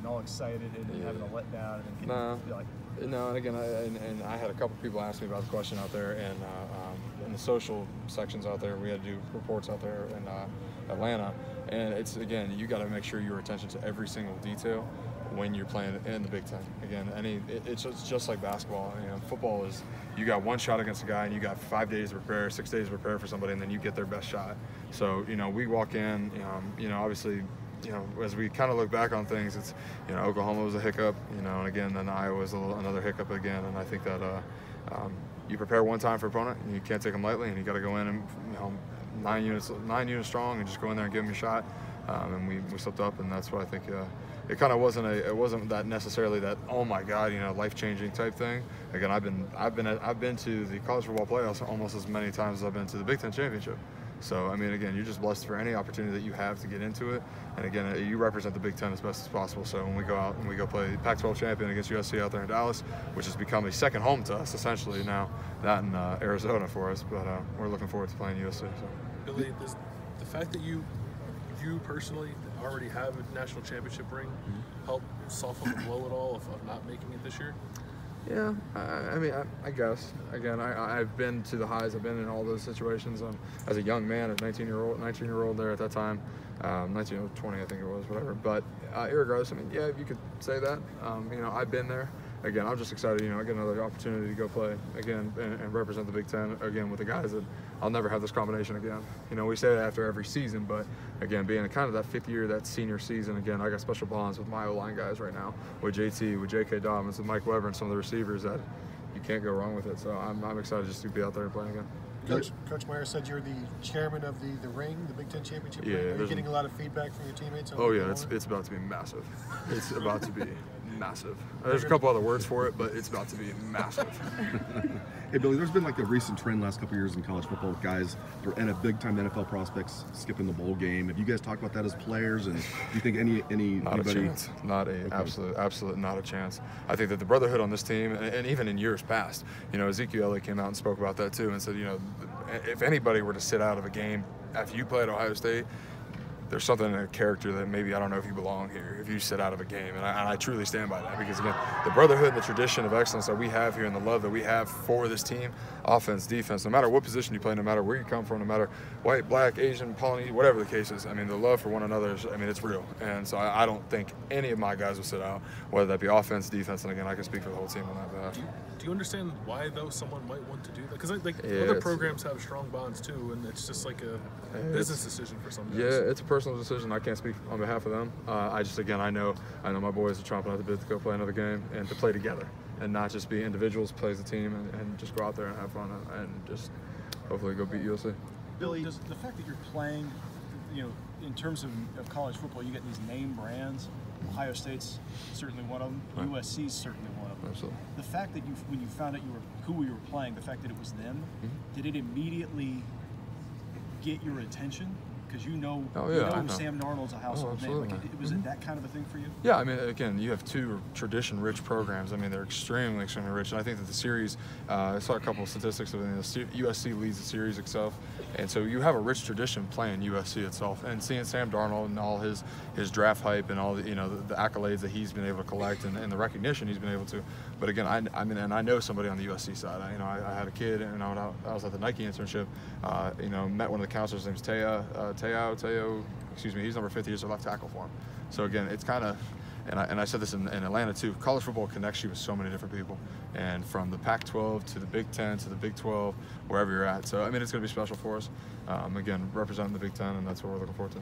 getting all excited and having a letdown, and then No. be like, No, and again, and I had a couple people ask me about the question out there, and in the social sections out there, we had to do reports out there in Atlanta, and it's, again, you got to make sure your attention to every single detail when you're playing in the Big Ten. Again, it's just like basketball. You know, football is, you got one shot against a guy, and you got 5 days to prepare, 6 days to prepare for somebody, and then you get their best shot. So, you know, we walk in, you know, obviously, you know, as we kind of look back on things, it's, you know, Oklahoma was a hiccup, you know, and again, then Iowa was another hiccup again. And I think that you prepare one time for opponent, and you can't take them lightly, and you got to go in and, you know, 9 units strong, and just go in there and give them a shot. And we slipped up, and that's what I think. It kind of wasn't that necessarily that, oh my God, you know, life-changing type thing. Again, I've been to the college football playoffs almost as many times as I've been to the Big Ten championship. So, I mean, again, you're just blessed for any opportunity that you have to get into it. And again, you represent the Big Ten as best as possible. So when we go out and we go play Pac-12 champion against USC out there in Dallas, which has become a second home to us, essentially now, not in Arizona for us, but we're looking forward to playing USC. So. Billy, the fact that you personally already have a national championship ring help soften the blow at all of not making it this year? Yeah, I mean, I guess. Again, I've been to the highs. I've been in all those situations. As a young man, a 19-year-old there at that time, 19 or 20, I think it was, whatever. But irregardless, I mean, yeah, you could say that. You know, I've been there. Again, I'm just excited, you know, I get another opportunity to go play again and represent the Big Ten again with the guys that I'll never have this combination again. You know, we say that after every season, but again, being kind of that fifth year, that senior season, again, I got special bonds with my O-line guys right now, with JT, with J.K. Dobbins, with Mike Weber, and some of the receivers that you can't go wrong with it. So I'm excited just to be out there and playing again. Coach Meyer said you're the chairman of the ring, the Big Ten championship ring. Yeah, Are you getting a lot of feedback from your teammates? Oh yeah, it's about to be massive. It's about to be massive. There's a couple other words for it, but it's about to be massive. Hey Billy, there's been like a recent trend last couple of years in college football with guys and big-time NFL prospects skipping the bowl game. Have you guys talked about that as players? And do you think anybody? Not a chance. Not a absolute not a chance. I think that the brotherhood on this team, and even in years past, you know, Ezekiel Elliott came out and spoke about that too, and said, you know, if anybody were to sit out of a game after you play at Ohio State, there's something in a character that maybe I don't know if you belong here if you sit out of a game, and I truly stand by that, because again, the brotherhood and the tradition of excellence that we have here and the love that we have for this team, offense, defense, no matter what position you play, no matter where you come from, no matter white, black, Asian, Polynesian, whatever the case is, I mean, the love for one another is, I mean, it's real. And so I don't think any of my guys will sit out, whether that be offense, defense, and again, I can speak for the whole team on that behalf. Do you understand why, though, someone might want to do that? Because other programs have strong bonds too, and it's just like a business decision for some guys. Yeah, it's a personal decision. I can't speak on behalf of them. I just, again, I know my boys are chomping at the bit to go play another game and to play together, and not just be individuals, play as a team, and just go out there and have fun and just hopefully go beat USC. Billy, does the fact that you're playing, you know, in terms of college football, you get these name brands. Ohio State's certainly one of them. Right. USC's certainly one of them. Absolutely. The fact that when you found out who you were playing, the fact that it was them, did it immediately get your attention? Because you know Sam Darnold's a household name. Like, was it that kind of a thing for you? Yeah, I mean, again, you have two tradition-rich programs. I mean, they're extremely rich. And I think that the series, I saw a couple of statistics of it. USC leads the series itself. And so you have a rich tradition playing USC itself. And seeing Sam Darnold and all his draft hype and all the, you know, the accolades that he's been able to collect and the recognition he's been able to. But again, I mean, and I know somebody on the USC side. I had a kid, and I was at the Nike internship, you know, met one of the counselors. His name's Teo, excuse me, he's number 50, he's a left tackle for him. So again, it's kind of, and I said this in Atlanta too, college football connects you with so many different people, and from the Pac-12 to the Big Ten to the Big 12, wherever you're at. So I mean, it's going to be special for us. Again, representing the Big Ten, and that's what we're looking forward to.